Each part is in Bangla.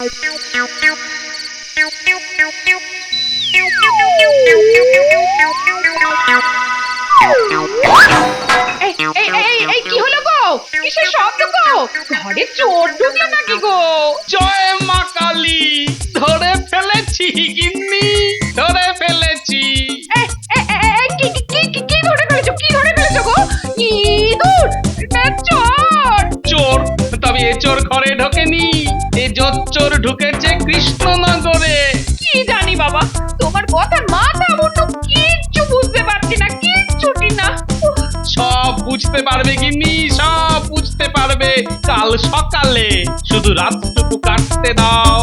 এই কি হলো গো? কিসের শব্দ গো? ঘরে চোর ঢুকলো নাকি গো? জয় মা কালী, ধরে ফেলেছি গিন্নি, ধরে ফেলেছি। কি ধরে ফেলেছো? কি ধরে ফেলেছো গো? ইঁদুর না চোর? চোর? তবে এ চোর ঘরে ঢোকেনি, এ চোর ঢুকেছে কৃষ্ণনগরে। কি জানি বাবা, তোমার কথার মাথা মুন্ডু কিচ্ছু বুঝতে পারছি না, কিচ্ছুটি না। সব বুঝতে পারবে গিন্নি, সব বুঝতে পারবে কাল সকালে, শুধু রাতটুকু কাটতে দাও।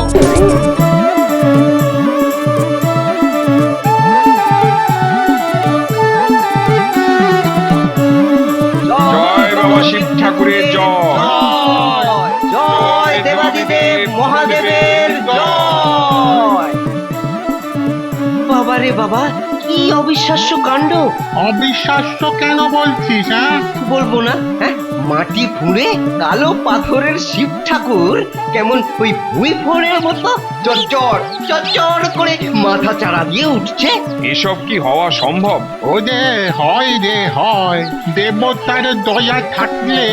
জয় বাবা শিব ঠাকুরের জয়। জয় দেবাদিদেব মহাদেবের জয়। বাবা রে বাবা, কি অবিশ্বাস্য কাণ্ড! অবিশ্বাস্য কেন বলছিস? হ্যাঁ, বলবো না? হ্যাঁ, মাটি ফুঁড়ে কালো পাথরের শিব ঠাকুর কেমন ওই ভুঁই ফোড়ের মতো চচ্চর চচ্চর করে মাথা চাড়া দিয়ে উঠছে। এসব কি হওয়া সম্ভব? ও যে হয় রে হয়, দেবতার দয়া থাকলে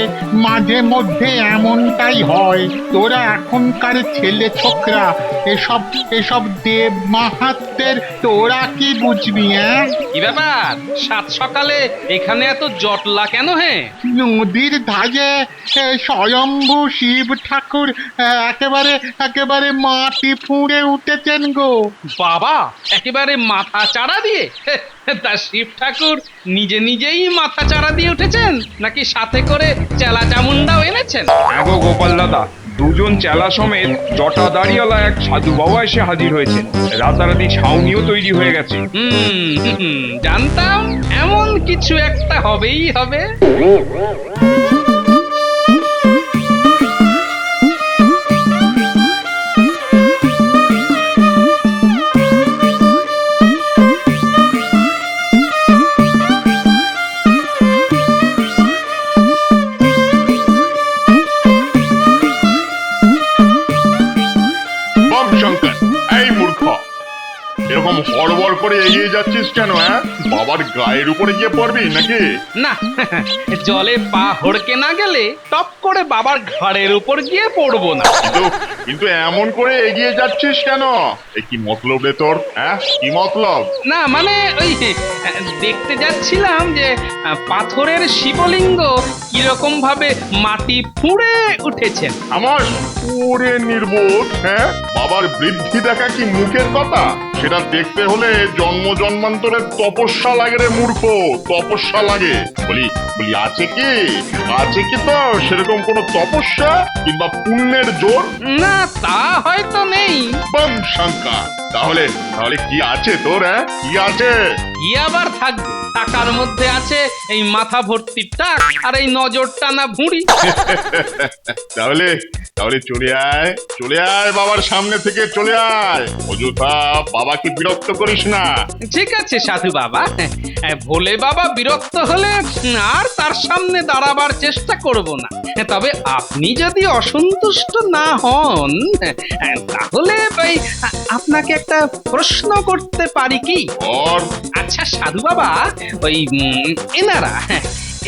মাঝে মধ্যে এমনটাই হয়। তোরা এখনকার ছেলে ছোকরা এসব এসব দেব মাহাত্মের তোরা কি বুঝবি? হ্যাঁ, কি ব্যাপার, সাত সকালে এখানে এত জটলা কেন? হে, নদীর ধারে স্বয়ম্ভু শিব ঠাকুর একেবারে একেবারে মাটি ফুঁড়ে উঠেছেন গো। বাবা একেবারে মাথা চাড়া দিয়ে? তা শিব ঠাকুর নিজে নিজেই মাথা চাড়া দিয়ে উঠেছেন নাকি সাথে করে চেলা চামুন্ডাও এনেছেন? আগো গোপাল দাদা, দুজন চেলা সমেত জটা দাঁড়িয়ালা এক সাধু বাবা এসে হাজির হয়েছেন। রাতারাতি ছাউনিও তৈরি হয়ে গেছে। জানতাম এমন কিছু একটা হবেই হবে। শঙ্কর, এই মূর্খ, এরকম হড়বড় করে এগিয়ে যাচ্ছিস কেন? হ্যাঁ, বাবার গায়ের উপরে গিয়ে পড়বি নাকি? না, জলে পা হড়কে না গেলে টপ করে বাবার ঘাড়ের উপর গিয়ে পড়বো না। কিন্তু এমন করে এগিয়ে যাচ্ছিস কেন? এই কি মতলব রে তোর? হ্যাঁ, কি মতলব? না মানে ওই দেখতে যাচ্ছিলাম যে পাথরের শিবলিঙ্গ কিরকম ভাবে মাটি ফুঁড়ে উঠেছেন। আমার ওরে নির্বোধ! হ্যাঁ, বাবার বৃদ্ধি দেখা কি মুখের কথা? সেটা দেখতে হলে জন্ম জন্মান্তরের তপস্যা লাগে রে মূর্খ, তপস্যা লাগে। বলি বলি আছে কি তো সেরকম কোন তপস্যা কিংবা পুণ্যের জোর? না, তা হয়তো নেই। বাম শঙ্কা, তাহলে তাহলে কি আছে তোর? হ্যাঁ, কি আছে? কি আবার থাকবে? টাকার মধ্যে আছে এই মাথা ভর্তি টাক আর এই নজর টানা ভুঁড়ি। তাহলে তাহলে চলে আয় বাবার সামনে থেকে চলে আয়। অযথা বাবাকে বিরক্ত করিস না। ঠিক আছে সাধু বাবা, ভোলে বাবা বিরক্ত হলে আর তার সামনে দাঁড়াবার চেষ্টা করব না। তবে আপনি যদি অসন্তুষ্ট না হন তাহলে আপনাকে একটা প্রশ্ন করতে পারি কি? আচ্ছা সাধু বাবা, ওই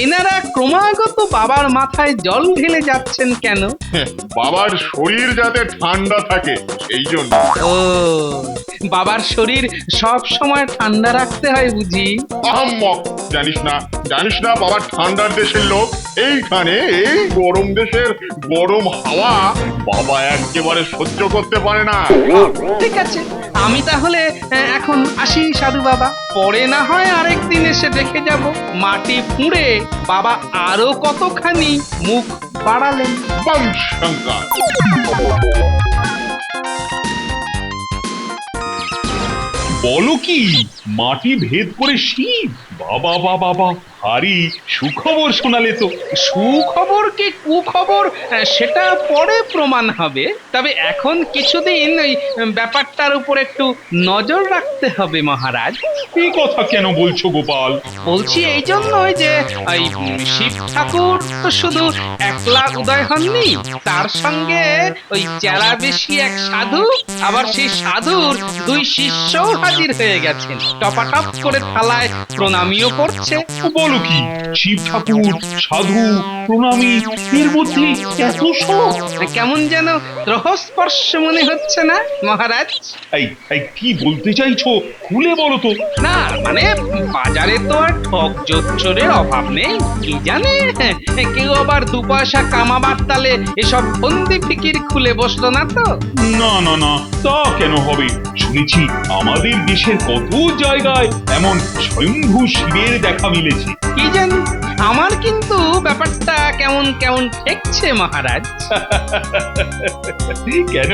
এনারা ক্রমাগত বাবার মাথায় জল ঢেলে যাচ্ছেন কেন? বাবার শরীর যাতে ঠান্ডা থাকে সেই জন্য। ও, বাবার শরীর সব সময় ঠান্ডা রাখতে হয় বুঝি? আহম্মক, জানিস না বাবার ঠান্ডার দেশের লোক। এইখানে এই গরম দেশের গরম হাওয়া বাবা একেবারে সহ্য করতে পারে না। ঠিক আছে, আমি তাহলে এখন আসি সাধু বাবা। পরে না হয় আরেকদিন এসে দেখে যাব মাটি ফুঁড়ে বাবা আরো কতখানি মুখ বাড়ালেন। বংশঙ্কর, বলো কি, মাটি ভেদ করে শিব? বাবা বাবা বাবা, ভারী সুখবর শোনালে তো। সুখবর কি কুখবর সেটা পরে প্রমাণ হবে, তবে এখন কিছুদিন ওই ব্যাপারটার উপর একটু নজর রাখতে হবে মহারাজ। এই কথা কেন বলছো গোপাল? বলছি এই জন্যই যে ওই শিব ঠাকুর তো শুধু একলা উদয় হননি, তার সঙ্গে ওই চেলা বেশি এক সাধু, আবার সেই সাধুর দুই শিষ্যও হাজির হয়ে গেছেন, টপাটপ করে থালায় প্রণামীও করছে। বলো কি, শিব ঠাকুর, সাধু, প্রণামী, এর মধ্যে এত সব? কেমন যেন রহস্পর্শ মনে হচ্ছে না মহারাজ? এই এই কি বলতে চাইছো, খুলে বলো তো। না মানে বাজারে তো আর ঠক জোচ্চরের অভাব নেই, কি জানে কেউ আবার দু পয়সা কামাবার তালে এসব ফন্দি ফিকির খুলে বসলো না তো? না না না, তা কেন হবে? শুনেছি আমাদের দেশের কত জায়গায় এমন স্বয়ংভূ শিবের দেখা মিলেছে। কি জানি, আমার কিন্তু ব্যাপারটা কেমন কেমন ঠেকছে মহারাজ। কেন,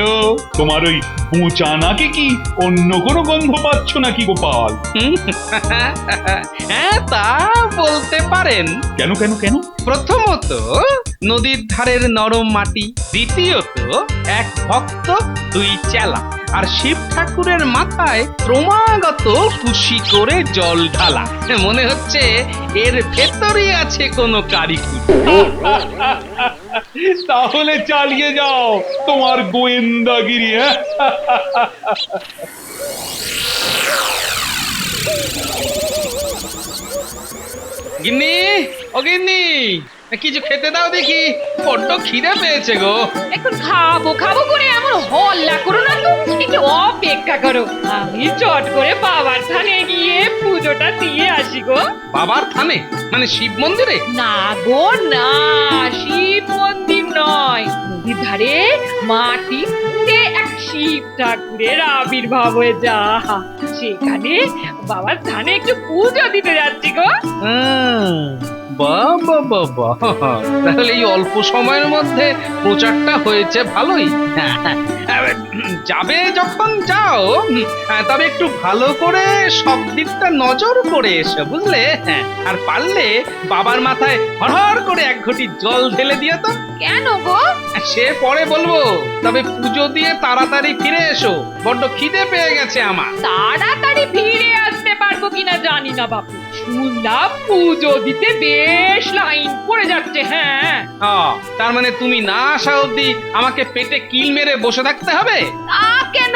তোমার ওই বোঁচা নাকে কি অন্য কোনো গন্ধ পাচ্ছ নাকি গোপাল? হ্যাঁ তা বলতে পারেন। কেন কেন কেন? প্রথমত নদীর ধারের নরম মাটি, দ্বিতীয়ত এক ভক্ত দুই চেলা, আর শিব ঠাকুরের মাথায় ক্রমাগত খুশি করে জল ঢালা। মনে হচ্ছে এর ভেতরই আছে কোনো কারিকুরি। তাহলে চালিয়ে যাও তোমার গোয়েন্দাগিরি। গিন্নি, ও গিন্নি, কিছু খেতে দাও দেখি, বড্ড খিদে পেয়েছে গো। এখন খাবো খাবো করে এমন হল্লা করো না তো, একটু অপেক্ষা করো, আমি চট করে বাবার থানে গিয়ে পুজোটা দিয়ে আসি গো। বাবার থানে মানে শিব মন্দিরে? না গো না, শিব মন্দির নয়, নদীর ধারে মাটি খুঁড়ে এক শিব ঠাকুরের আবির্ভাব হয়ে যা, সেখানে বাবার থানে একটু পুজো দিতে যাচ্ছি গো। বাহ বাহ বাহ বাহ, তাহলে এই অল্প সময়ের মধ্যে প্রচারটা হয়েছে ভালোই। যাবে যখন যাও, তবে একটু ভালো করে সব দিকটা নজর করে এসো, বুঝলে? আর পারলে বাবার মাথায় হরহর করে এক ঘটি জল ঢেলে দিও তো। কেন গো? সে পরে বলবো, তবে পুজো দিয়ে তাড়াতাড়ি ফিরে এসো, বড্ড খিদে পেয়ে গেছে আমার। তাড়াতাড়ি ফিরে আসতে পারবো কিনা জানি না বাপু, শুনলাম পুজো দিতে বেশ লাইন পড়ে যাচ্ছে। হ্যাঁ, তার মানে তুমি না আসা অব্দি আমাকে পেটে কিল মেরে বসে থাকতে হবে? তা কেন,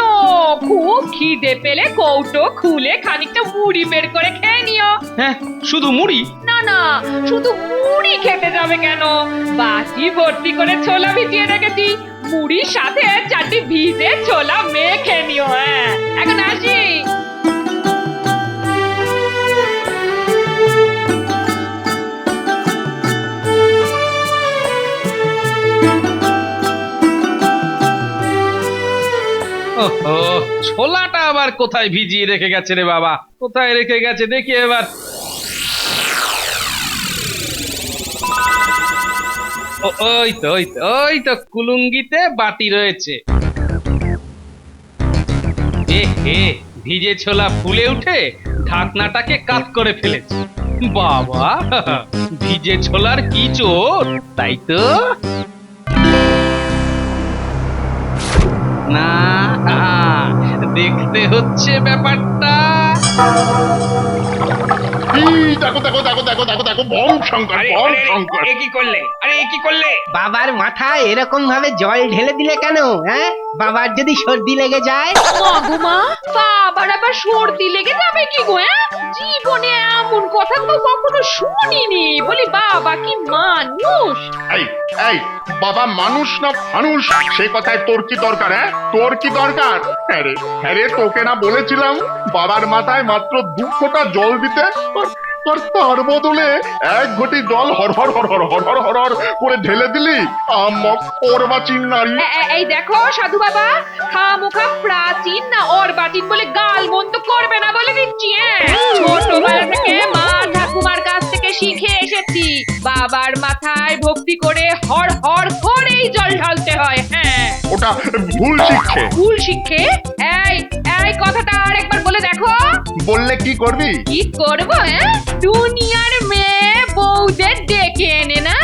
খুব খিদে পেলে কৌটো খুলে খানিকটা মুড়ি বের করে খেয়ে নিও। হ্যাঁ, শুধু মুড়ি? না না, শুধু মুড়ি খেতে যাবে কেন, বাটি ভর্তি করে ছোলা ভিজিয়ে রেখেছি, মুড়ির সাথে চারটি ভিজে ছোলা মেখে নিও। হ্যাঁ, এখন আসি। ওহো, ছোলাটা আবার কোথায় ভিজিয়ে রেখে গেছে রে বাবা? কোথায় রেখে গেছে দেখি এবার। ওই তো ওই তো ওই তো কুলুঙ্গিতে বাটি রয়েছে। হে, ভিজে ছোলা ফুলে উঠে ঢাকনাটাকে কাত করে ফেলেছে। বাবা, ভিজে ছোলার কি চোর, তাই তো? না, দেখতে হচ্ছে ব্যাপারটা। দেখো দেখো দেখো দেখো দেখো দেখো, বম শঙ্কর, বম শঙ্কর। এ কি করলে? আরে এ কি করলে? বাবার মাথায় এরকম ভাবে জল ঢেলে দিলে কেন? হ্যাঁ, বাবার যদি সর্দি লেগে যায়? মা, বাবার আবার সর্দি লেগে যাবে কি গো? জীবনে এমন কথা তো কখনো শুনিনি, বলি বাবা কি মানুষ? এই এই, বাবা মানুষ না ফানুষ, সে কথায় তোর কি দরকার? হ্যাঁ, তোর কি দরকার? হ্যাঁ রে, তোকে না বলেছিলাম বাবার মাথায় মাত্র 2 ফোঁটা জল দিতে? আর তার বদলে এক ঘটি জল হরহর হরহর হরহর হরহর করে ঢেলে দিলি। অর্বাচীন নারী। এই দেখো সাধু বাবা, খামোখা প্রাচীন না অর্বাচীন বলে গাল মন্দ করবে না বলে দিচ্ছি। ছোটবেলা থেকে মা ঠাকুমার কাছ থেকে শিখে এসেছি, বাবার মাথায় ভক্তি করে হর হর করেই জল ঢালতে হয়। হ্যাঁ, ওটা ভুল শিক্ষে। ভুল শিক্ষে? এই এই কথাটা আরেকবার বলে দেখো। বললে কি করবি? কি করবো? দুনিয়ার মেয়ে বউদের ডেকে এনে না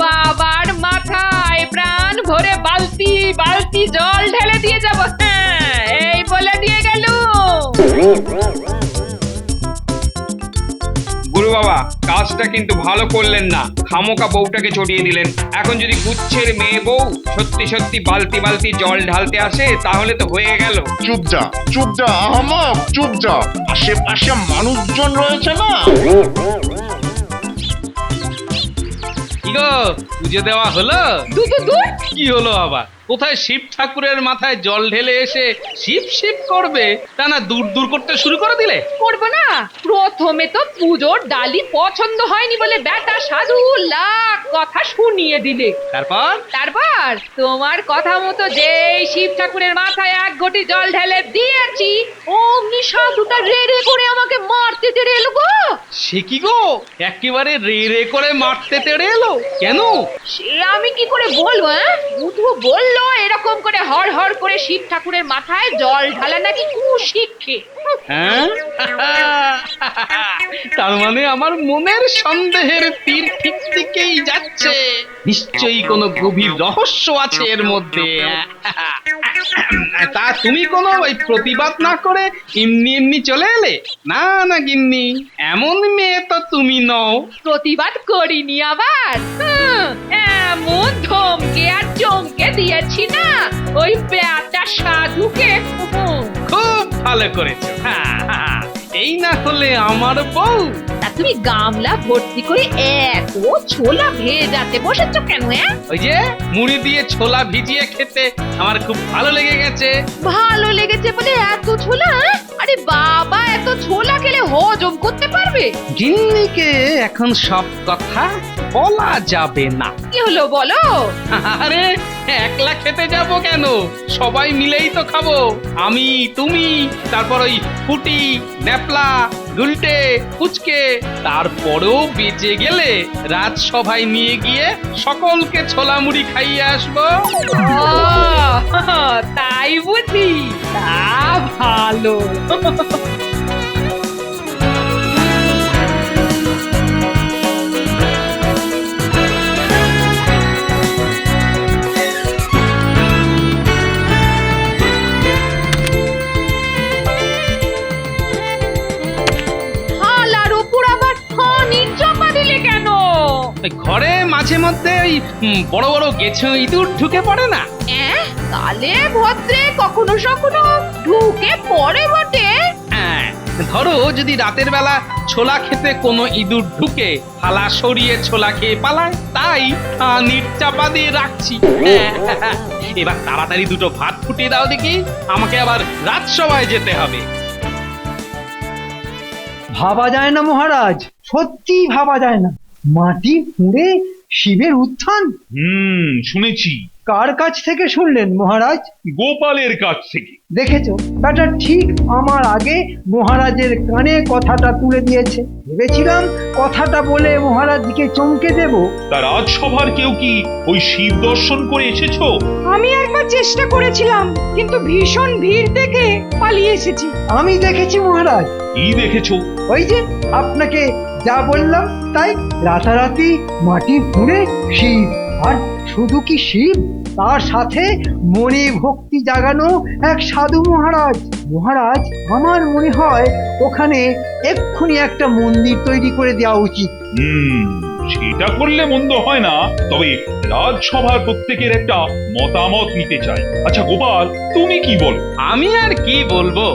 বাবার মাথায় প্রাণ ভরে বালতি বালতি জল ঢেলে দিয়ে যাবো। হ্যাঁ, এই বলে দিয়ে গেল। গুরু বাবা, কাজটা কিন্তু ভালো করলেন না, খামোকা বউটাকে চড়িয়ে দিলেন। এখন যদি গুচ্ছের মেয়ে বউ সত্যি সত্যি বালতি বালতি জল ঢালতে আসে তাহলে তো হয়ে গেল। চুপ যা, চুপ যা আহমদ, চুপ যা। আশেপাশে মানুষজন রয়েছে না। কি গো, পুজো দেওয়া হলো? দূর কি হলো আবার? কোথায় শিব ঠাকুরের মাথায় জল ঢেলে এসে শিব শিব করবে তা না দূর দূর করতে শুরু করে দিলে? করবো না। প্রথমে তো পুজোর ডালি পছন্দ হয়নি বলে বেটা সাধু লাখ কথা শুনিয়ে দিলে। তারপর তোমার কথা মতো যেই শিব ঠাকুরের মাথায় এক ঘটি জল ঢেলে দিয়েছি অমনি সাধুটা রে রে করে আমাকে মারতে তেড়ে এলো গো। সে কি গো, একেবারে রে রে করে মারতে তেড়ে এলো কেন? সে আমি কি করে বলবো? বুধু বললো এরকম করে হর হর করে শিব ঠাকুরের মাথায় জল ঢালা নাকি কুশিক্ষে। হ্যাঁ? তার মানে আমার মনের সন্দেহের তীর ঠিক দিকেই যাচ্ছে। নিশ্চয়ই কোনো গভীর রহস্য আছে এর মধ্যে। তা তুমি কোনো ওই প্রতিবাদ না করে এমনি এমনি চলে এলে? না না গিন্নি, এমন মেয়ে তো তুমি নও। প্রতিবাদ করিনি আবার। এমন ধমকে আর চমকে দিয়েছি না ওই বেটা সাধুকে। খুব ভালো করেছো। এই না হলে আমার বউ। তা তুমি গামলা ভর্তি করে এত ছোলা ভেজাতে বসেছো কেন? ওই যে মুড়ি দিয়ে ছোলা ভিজিয়ে খেতে আমার খুব ভালো লেগে গেছে। ভালো লেগেছে বলে এত ছোলা? আরে বাবা, এত ছোলা খেলে হজম করতে পারবে? গিন্নিকে এখন সব কথা বলা যাবে না। কি হলো বলো? আরে একলা খেতে যাব কেন, সবাই মিলেই তো খাবো। আমি, তুমি, তারপর ওই ফুটি, ন্যাপলা, গুলটে, কুচকে, তারপরেও বেঁচে গেলে রাজসভায় নিয়ে গিয়ে সকলকে ছোলা মুড়ি খাইয়ে আসবো। তাই বুঝি? তা ভালো। ঘরে মাঝে মধ্যে ওই বড় বড় গেছো ইঁদুর ঢুকে পড়ে না? কালে ভদ্রে কখনো সখনো ঢুকে পড়ে বটে। ধরো যদি রাতের বেলা ছোলা খেতে কোনো ইঁদুর ঢুকে, থালা সরিয়ে ছোলা খেয়ে পালায়, তাই চাপা দিয়ে রাখছি। এবার তাড়াতাড়ি দুটো ভাত ফুটিয়ে দাও দেখি, আমাকে আবার রাজসভায় যেতে হবে। ভাবা যায় না মহারাজ, সত্যি ভাবা যায় না। মাটি খুঁড়ে শিবের উত্থান? শুনেছি। কার কাছ থেকে শুনলেন মহারাজ? গোপালের কাছ থেকে। দেখেছো, ব্যাটা ঠিক আমার আগে মহারাজের কানে কথাটা তুলে দিয়েছে। ভেবেছিলাম কথাটা বলে মহারাজকে চমকে দেব। তার রাজসভার কেউ কি ওই শিব দর্শন করে এসেছো? আমি একবার চেষ্টা করেছিলাম, কিন্তু ভীষণ ভিড় দেখে পালিয়ে এসেছি। আমি দেখেছি মহারাজ। কি দেখেছো? ওই যে আপনাকে যা বললাম তাই, রাতারাতি মাটি খুঁড়ে শিব। আর শুধু কি শিব, তার সাথে মনে ভক্তি জাগানো এক সাধু মহারাজ। মহারাজ, আমার মনে হয় ওখানে এক্ষুনি একটা মন্দির তৈরি করে দেওয়া উচিত। সেটা করলে মন্দ হয় না, তবে রাজসভার প্রত্যেকের একটা মতামত নিতে চাই। আচ্ছা গোপাল, তুমি কি বলো? আমি আর কি বলবো,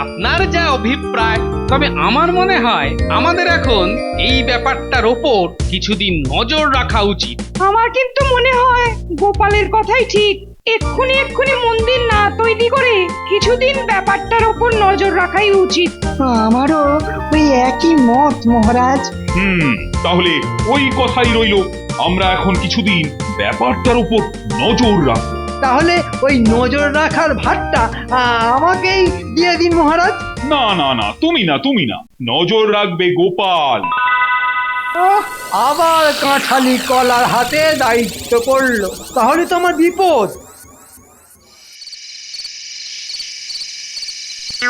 আপনার যা অভিপ্রায়। তবে আমার মনে হয় আমাদের এখন এই ব্যাপারটার ওপর কিছুদিন নজর রাখা উচিত। আমার কিন্তু মনে হয় গোপালের কথাই ঠিক। এক্ষুনি মন্দির না তৈরি করে কিছুদিন ব্যাপারটার উপর নজর রাখাই উচিত। আমারও ওই একই মত মহারাজ। তাহলে ওই কথাই রইলো, আমরা এখন কিছুদিন ব্যাপারটার উপর নজর রাখবো। তাহলে ওই নজর রাখার ভারটা আমাকেই দিয়ে দিন মহারাজ। না না না, তুমি না, নজর রাখবে গোপাল। আবার কাঁঠালি কলার হাতে দায়িত্ব পড়লো, তাহলে তো আমার বিপদ। এই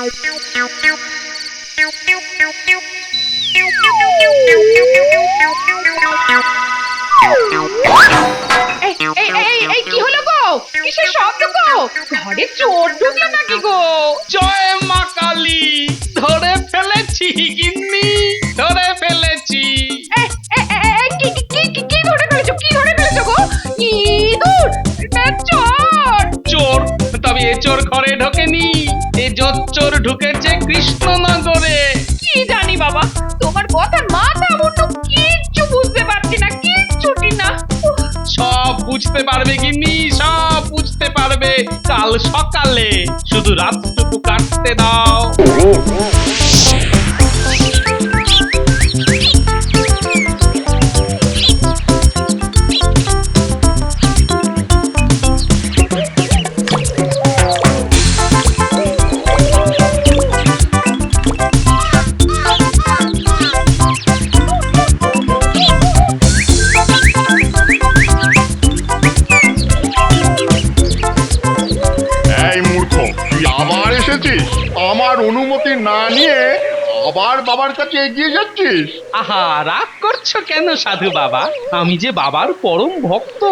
কি হলো গো? কিসের শব্দ গো? ঘরে চোর ঢুকলো নাকি গো? জয় মা কালী, ধরে ফেলেছি গিন্নি, ধরে ফেলেছি। কি ধরে ফেলেছো? কি ধরে ফেলেছো গো? ইঁদুর না চোর? চোর? তবে এ চোর ঘরে ঢোকেনি, এ চোর ঢুকেছে কৃষ্ণনগরে। কি জানি বাবা, তোমার কথা মাথা মুন্ডু কিচ্ছু বুঝতে পারছি না, কিচ্ছুটি না। সব বুঝতে পারবে গিন্নি, সব বুঝতে পারবে কাল সকালে, শুধু রাতটুকু কাটতে দাও। এই মূর্খ, তুই আবার এসেছিস? আমার অনুমতি না নিয়ে আবার বাবার কাছে এগিয়ে যাচ্ছিস? আহা, রাগ করছো কেন সাধু বাবা? আমি যে বাবার পরম ভক্ত,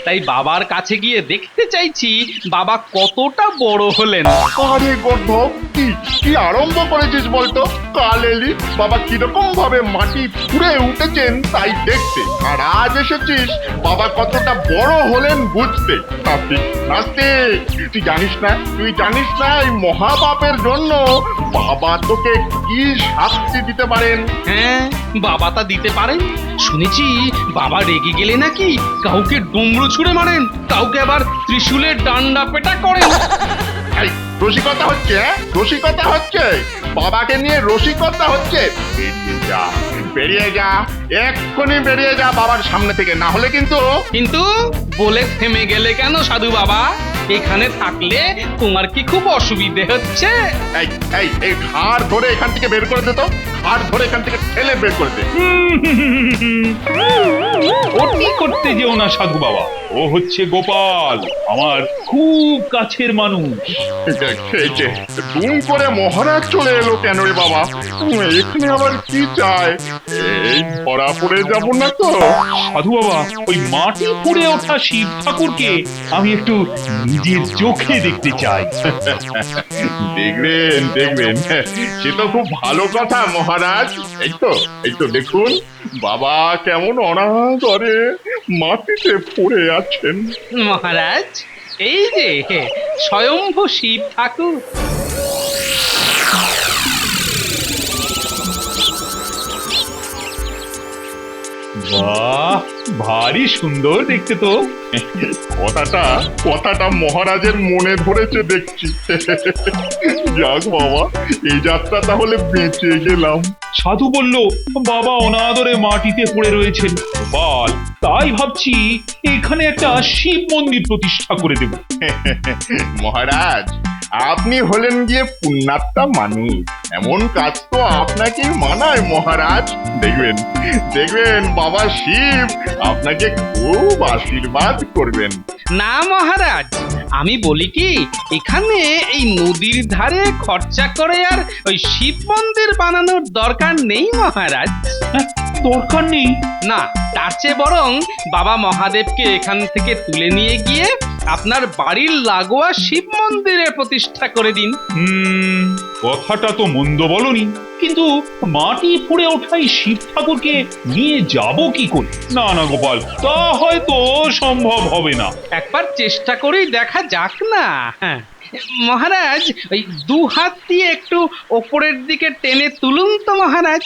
তাই বাবার কাছে গিয়ে দেখতে চাইছি বাবা কতটা বড় হলেন। আরে গর্ধব, কি কি আরম্ভ করেছিস বলতো? কাল এলি বাবা কিরকম ভাবে মাটি ফুঁড়ে উঠেছেন তাই দেখতে, আর আজ এসেছিস বাবা কতটা বড় হলেন বুঝতে। নাস্তিক, নাস্তিক, তুই জানিস না, তুই জানিস না এই মহাপাপের জন্য বাবা তোকে কি শাস্তি দিতে পারেন? হ্যাঁ, বাবা তা দিতে পারেন। শুনেছি বাবা রেগে গেলে নাকি কাউকে ডমরু ছুঁড়ে মারেন, কাউকে আবার ত্রিশূলের ডান্ডা পেটা করেন। এই রসিকতা হচ্ছে, রসিকতা হচ্ছে, বাবাকে নিয়ে রসিকতা হচ্ছে। বেরিয়ে যা, বেরিয়ে যা, এক্ষুনি বেরিয়ে যা বাবার সামনে থেকে, না হলে কিন্তু। কিন্তু বলে থেমে গেলে কেন সাধু বাবা? এখানে থাকলে তোমার কি খুব অসুবিধে হচ্ছে? এই এই এই ঘাড় ধরে এখান থেকে বের করে দে তো, ঘাড় ধরে এখান থেকে ঠেলে বের করে দে। অতি করতে যেও না সাধু বাবা, ও হচ্ছে গোপাল, আমার খুব কাছের মানুষ। খেয়েছে দুম করে মহারাজ চলে এলো কেন রে বাবা? এখানে আবার কি চায়? এই ধরা পড়ে যাব না তো? সাধু বাবা, ওই মাটি পুড়ে ওঠা শিব ঠাকুরকে আমি একটু নিজের চোখে দেখতে চাই। দেখবেন দেখবেন, সে তো খুব ভালো কথা মহারাজ। এই তো দেখুন বাবা কেমন অনাদরে মাটিতে পড়ে আছেন। মহারাজ, এই যে স্বয়ম্ভু শিব ঠাকুর। বাহ, ভারী সুন্দর দেখতে তো। কথাটা মহারাজের মনে ধরেছে দেখছি। যাক বাবা, এই যাত্রা তাহলে বেঁচে গেলাম। সাধু বলল বাবা অনাদরে মাটিতে পড়ে রয়েছেন, গোপাল, তাই ভাবছি এখানে একটা শিব মন্দির প্রতিষ্ঠা করে দেব। মহারাজ, আপনি হলেন গিয়ে পুণ্যাত্মা মানুষ, এমন কাজ তো আপনাকে মানায় মহারাজ। দেখবেন দেখবেন বাবা শিব আপনাকে খুব আশীর্বাদ করবেন। না মহারাজ, আমি বলি কি, এখানে এই নদীর ধারে খরচা করে আর ওই শিব মন্দির বানানোর দরকার নেই মহারাজ। হ্যাঁ, দরকার নেই? না, তার চেয়ে বরং বাবা মহাদেবকে এখান থেকে তুলে নিয়ে গিয়ে আপনার বাড়ির লাগোয়া শিব মন্দিরে প্রতিষ্ঠা করে দিন। কথাটা তো মন্দ বলনি, কিন্তু মাটি ফুঁড়ে ওঠাই শিব ঠাকুরকে নিয়ে যাব কি করে? না না গোপাল, তা হয়তো সম্ভব হবে না। একবার চেষ্টা করেই দেখা যাক না। হ্যাঁ মহারাজ, ওই দু হাত দিয়ে একটু ওপরের দিকে টেনে তুলুন তো মহারাজ।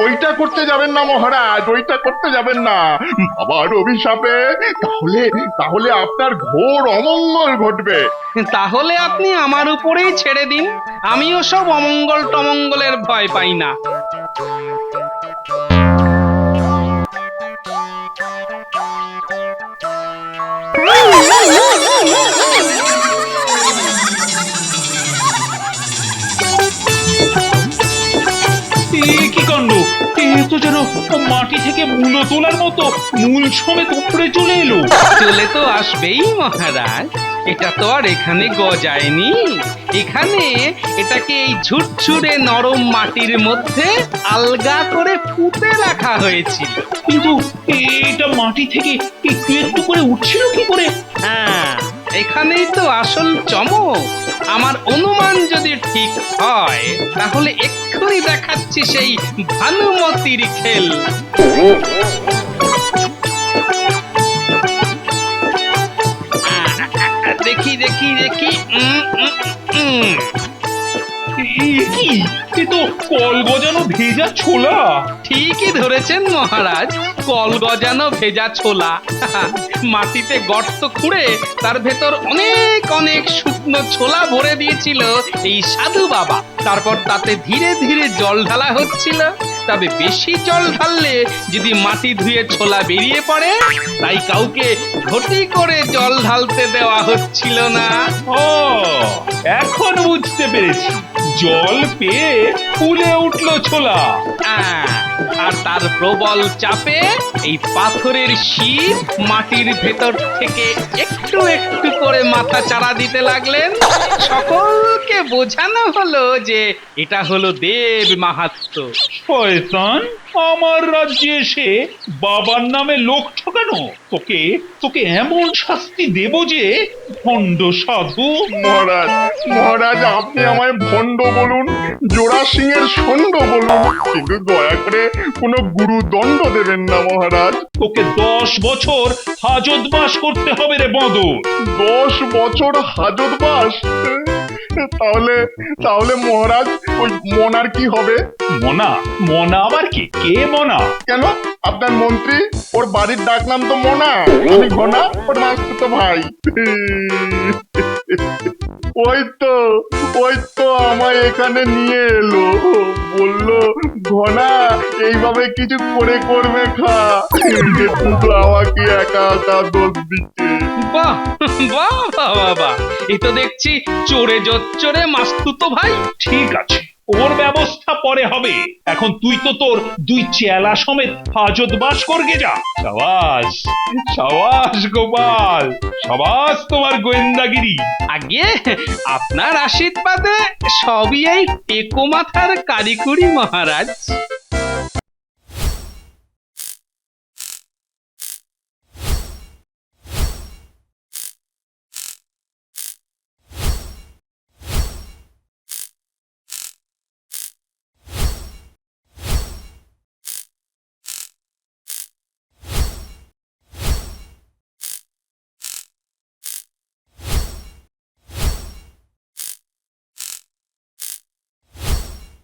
ওইটা করতে যাবেন না মহারাজ, ওইটা করতে যাবেন না, বাবার অভিশাপে তাহলে তাহলে আপনার ঘোর অমঙ্গল ঘটবে। তাহলে আপনি আমার উপরেই ছেড়ে দিন, আমিও সব অমঙ্গল টমঙ্গলের ভয় পাই না। কি কাণ্ড, এ তো যেন মাটি থেকে মূলো তোলার মতো মূল সমেত উপরে চলে এলো। চলে তো আসবেই মহারাজ। এটা তো আর এখানে গজায়নি, এখানে এটাকে এই ঝুরঝুরে নরম মাটির মধ্যে আলগা করে পুঁতে রাখা হয়েছিল। কিন্তু এটা মাটি থেকে একটু একটু করে উঠছিল কি করে? হ্যাঁ, এখানেই তো আসল চমক। আমার অনুমান যদি ঠিক হয় তাহলে এক্ষুনি দেখাচ্ছি সেই ভানুমতির খেল। দেখি দেখি দেখি কি এ তো কল গজানো ভেজা ছোলা। ঠিকই ধরেছেন মহারাজ, কল গজানো ভেজা ছোলা। মাটিতে গর্ত খুঁড়ে তার ভেতর অনেক অনেক শুকনো ছোলা ভরে দিয়েছিল এই সাধু বাবা। তারপর তাতে ধীরে ধীরে জল ঢালা হচ্ছিল। তবে বেশি জল ঢাললে যদি মাটি ধুয়ে ছোলা বেরিয়ে পড়ে, তাই কাউকে ঘটি করে জল ঢালতে দেওয়া হচ্ছিল না। ও, এখন বুঝতে পেরেছি, জল পেয়ে ফুলে উঠলো ছোলা। আর তার প্রবল চাপে এই পাথরের শীত মাটির ভেতর থেকে একটু একটু করে মাথা চাড়া দিতে লাগলেন। সকলকে বোঝানো হলো যে এটা হলো দেব মাহাত্ম্য। শয়তান, আমার রাজ্যে এসে বাবার নামে লোক ঠকানো! তোকে তোকে এমন শাস্তি দেব যে ভণ্ড সাধু। মহারাজ, মহারাজ, আপনি আমায় ভণ্ড বলুন, জোড়া সিংহের ষণ্ড বলুন, কিন্তু দয়া করে কোনো গুরুদণ্ড দেবেন না মহারাজ। তোকে 10 বছর হাজতবাস করতে হবে রে বদর। 10 বছর হাজতবাস? তাহলে তাহলে মহারাজ ওই মনার কি হবে? মনা? মনা আবার কি? কে মনা? কেন, আপনার মন্ত্রী, ওর বাড়ির ডাক নাম তো মনা, আমি ঘনা, ওর মাসতুতো ভাই। ওই তো আমায় এখানে নিয়ে এলো, বললো ঘনা এইভাবে কিছু করে করবে খা, কিন্তু আমাকে একা একা দোষ দিচ্ছে। বাহ বাহ বাহ বাহ, এই তো দেখছি চোরে জোচ্চোরে মাস্তুতো ভাই। ঠিক আছে, ওর ব্যবস্থা পরে হবে। এখন তুই তো তোর 2 চেলা সমেত হাজতবাস করগে যা। সাবাস সাবাস গোপাল, সাবাস তোমার গোয়েন্দাগিরি। আগে আপনার আশীর্বাদে সবই এই টেকো মাথার কারিকুরি মহারাজ।